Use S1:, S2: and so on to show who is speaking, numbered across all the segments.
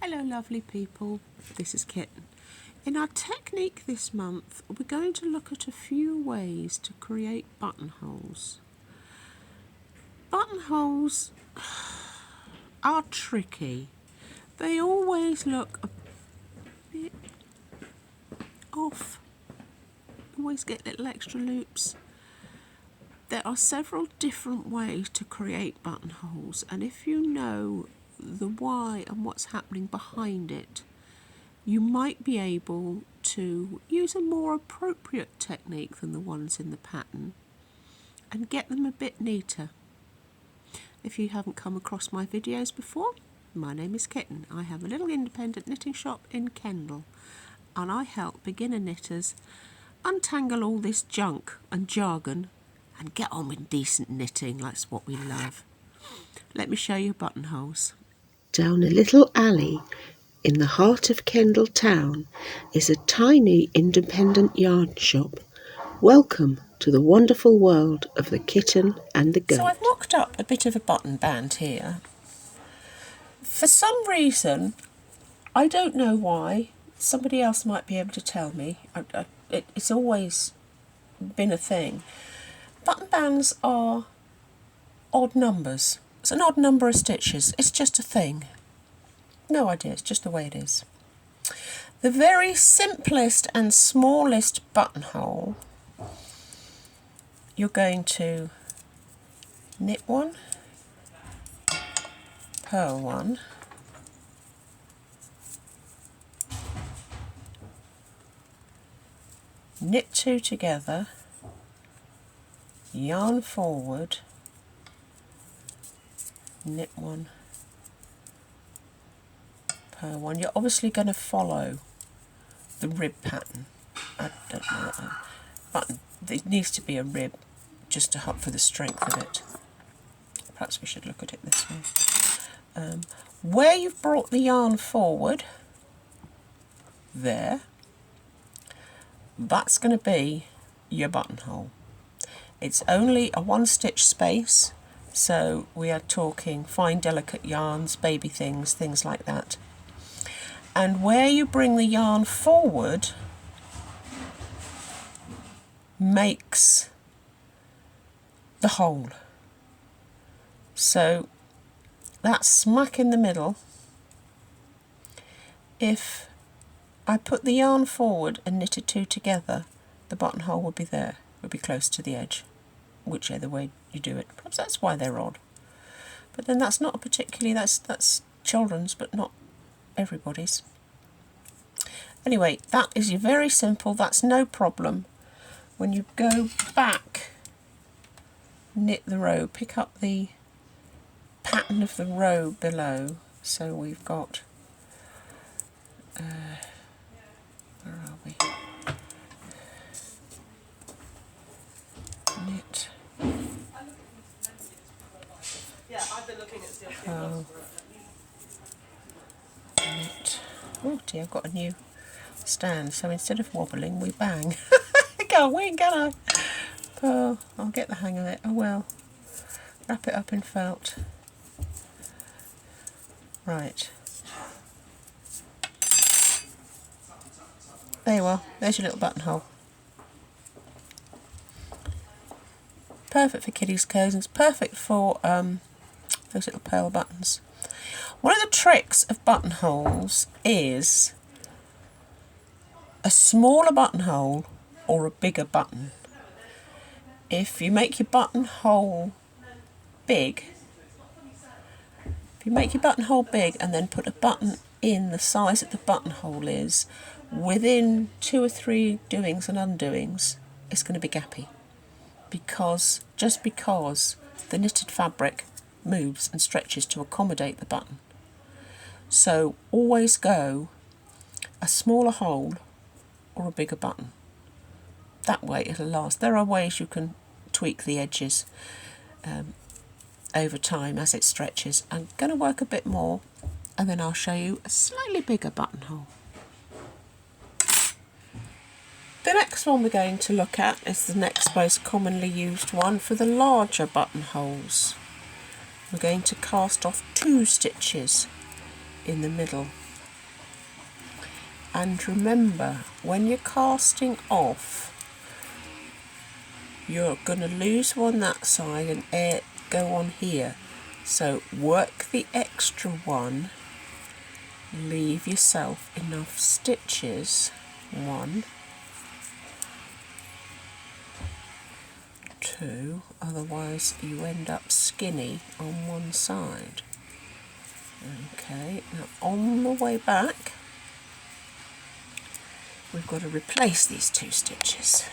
S1: Hello lovely people, this is Kitten. In our technique this month we're going to look at a few ways to create buttonholes. Buttonholes are tricky. They always look a bit off, always get little extra loops. There are several different ways to create buttonholes, and if you know the why and what's happening behind it, you might be able to use a more appropriate technique than the ones in the pattern and get them a bit neater. If you haven't come across my videos before, my name is Kitten. I have a little independent knitting shop in Kendal, and I help beginner knitters untangle all this junk and jargon and get on with decent knitting. That's what we love. Let me show you buttonholes.
S2: Down a little alley in the heart of Kendal town is a tiny independent yarn shop. Welcome to the wonderful world of the kitten and the goat.
S1: So I've mocked up a bit of a button band here. For some reason, I don't know why, somebody else might be able to tell me, it's always been a thing. Button bands are odd numbers. It's an odd number of stitches. It's just a thing. No idea, it's just the way it is. The very simplest and smallest buttonhole, you're going to knit one, purl one, knit two together, yarn forward, knit one, purl one. You're obviously going to follow the rib pattern. I don't know what button. It needs to be a rib just to help for the strength of it. Perhaps we should look at it this way. Where you've brought the yarn forward, there, that's going to be your buttonhole. It's only a one stitch space, so we are talking fine delicate yarns, baby things like that. And where you bring the yarn forward makes the hole. So that's smack in the middle. If I put the yarn forward and knitted two together, the buttonhole would be there, would be close to the edge, whichever way you do it. Perhaps that's why they're odd. But then that's not a particularly, that's children's, but not everybody's. Anyway, that is your very simple, that's no problem. When you go back, knit the row, pick up the pattern of the row below. So we've got, where are we? Knit. Oh. Knit. Oh dear, I've got a new stand, so instead of wobbling we bang. I can't win, can I? Oh, I'll get the hang of it. I will. Wrap it up in felt. Right. There you are. There's your little buttonhole. Perfect for kiddies' clothes. It's perfect for those little pearl buttons. One of the tricks of buttonholes is a smaller buttonhole or a bigger button. If you make your buttonhole big, and then put a button in the size that the buttonhole is, within 2 or 3 doings and undoings, it's going to be gappy. Just because the knitted fabric moves and stretches to accommodate the button. So always go a smaller hole or a bigger button. That way it'll last. There are ways you can tweak the edges over time as it stretches. I'm going to work a bit more and then I'll show you a slightly bigger buttonhole. The next one we're going to look at is the next most commonly used one for the larger buttonholes. We're going to cast off 2 stitches in the middle And remember, when you're casting off, you're going to lose one that side and air go on here. So work the extra one, leave yourself enough stitches. 1, 2, otherwise you end up skinny on one side. Okay, now on the way back, we've got to replace these 2 stitches.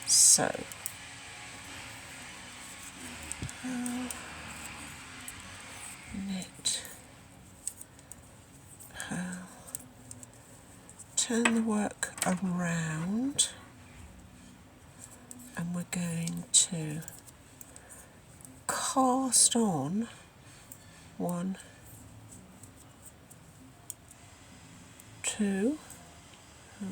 S1: So, knit, purl, turn the work around, and we're going to cast on 1, 2,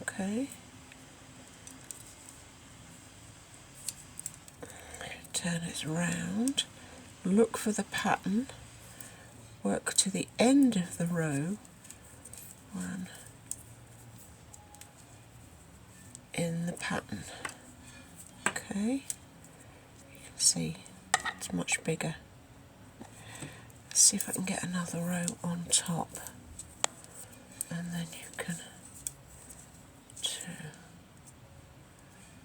S1: okay, turn it round, look for the pattern, work to the end of the row, 1 in the pattern. Okay, you can see it's much bigger. Let's see if I can get another row on top, and then you can 2.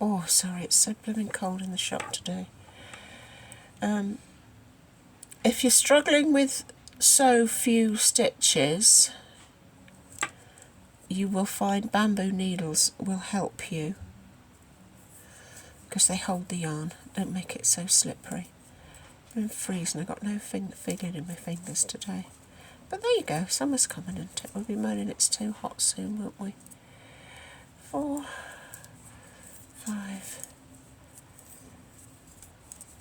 S1: Oh, sorry, it's so blooming cold in the shop today. If you're struggling with so few stitches, you will find bamboo needles will help you, because they hold the yarn, don't make it so slippery. I'm freezing, I've got no feeling in my fingers today. But there you go, summer's coming, and we'll be moaning it's too hot soon, won't we? 4, 5,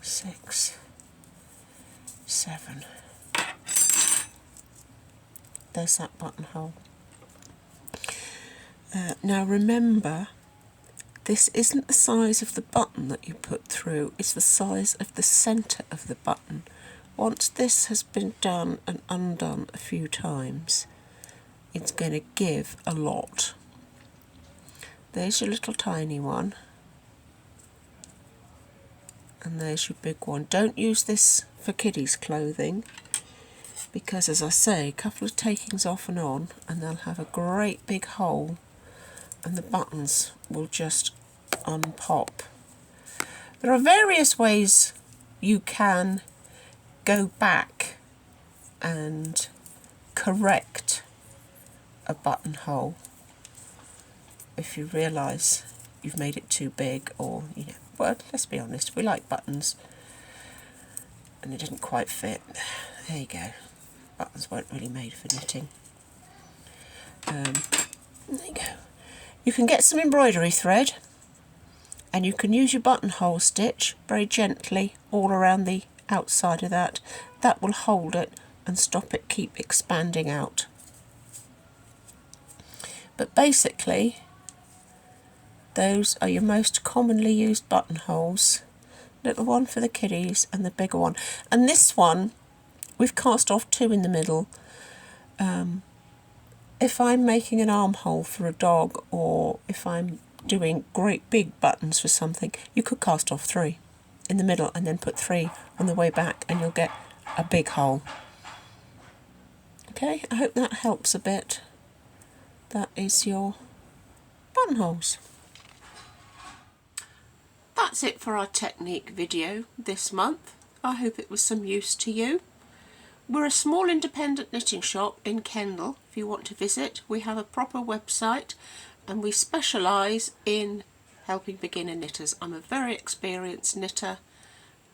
S1: 6, 7. There's that buttonhole. Now remember, this isn't the size of the button that you put through, it's the size of the centre of the button. Once this has been done and undone a few times, it's going to give a lot. There's your little tiny one, and there's your big one. Don't use this for kiddies' clothing, because as I say, a couple of takings off and on, and they'll have a great big hole, and the buttons will just unpop. There are various ways you can go back and correct a buttonhole if you realise you've made it too big, or, you know, well, let's be honest, we like buttons and it didn't quite fit. There you go. Buttons weren't really made for knitting. There you go. You can get some embroidery thread, and you can use your buttonhole stitch very gently all around the outside of that. That will hold it and stop it keep expanding out. But basically, those are your most commonly used buttonholes. Little one for the kiddies and the bigger one. And this one, we've cast off 2 in the middle. If I'm making an armhole for a dog, or if I'm doing great big buttons for something, you could cast off 3 in the middle and then put 3 on the way back, and you'll get a big hole. Okay, I hope that helps a bit. That is your buttonholes. That's it for our technique video this month. I hope it was some use to you. We're a small independent knitting shop in Kendal. If you want to visit, we have a proper website, and we specialise in helping beginner knitters. I'm a very experienced knitter,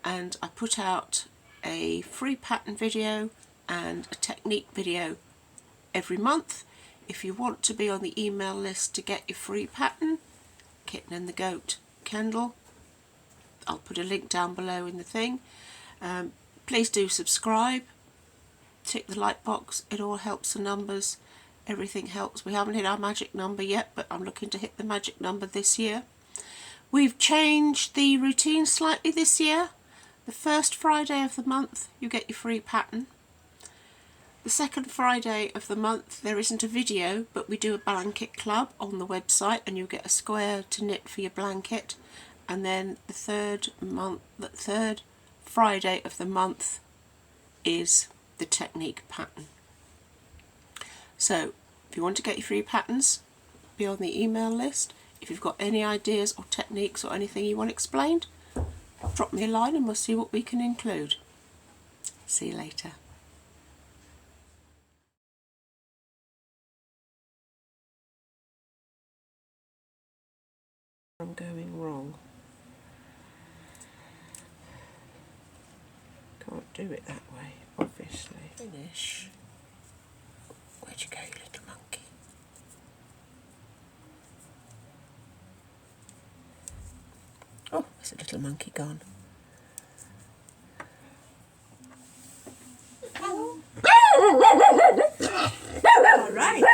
S1: and I put out a free pattern video and a technique video every month. If you want to be on the email list to get your free pattern, Kitten and the Goat Kendal, I'll put a link down below in the thing. Please do subscribe. Tick the like box, it all helps the numbers, everything helps. We haven't hit our magic number yet, but I'm looking to hit the magic number this year. We've changed the routine slightly this year. The first Friday of the month you get your free pattern. The second Friday of the month there isn't a video, but we do a blanket club on the website and you'll get a square to knit for your blanket. And then the third Friday of the month is the technique pattern. So if you want to get your free patterns, be on the email list. If you've got any ideas or techniques or anything you want explained, drop me a line and we'll see what we can include. See you later. I'm going wrong. Can't do it that way, obviously. Finish. Where'd you go, you little monkey? Oh, there's a little monkey gone. All right.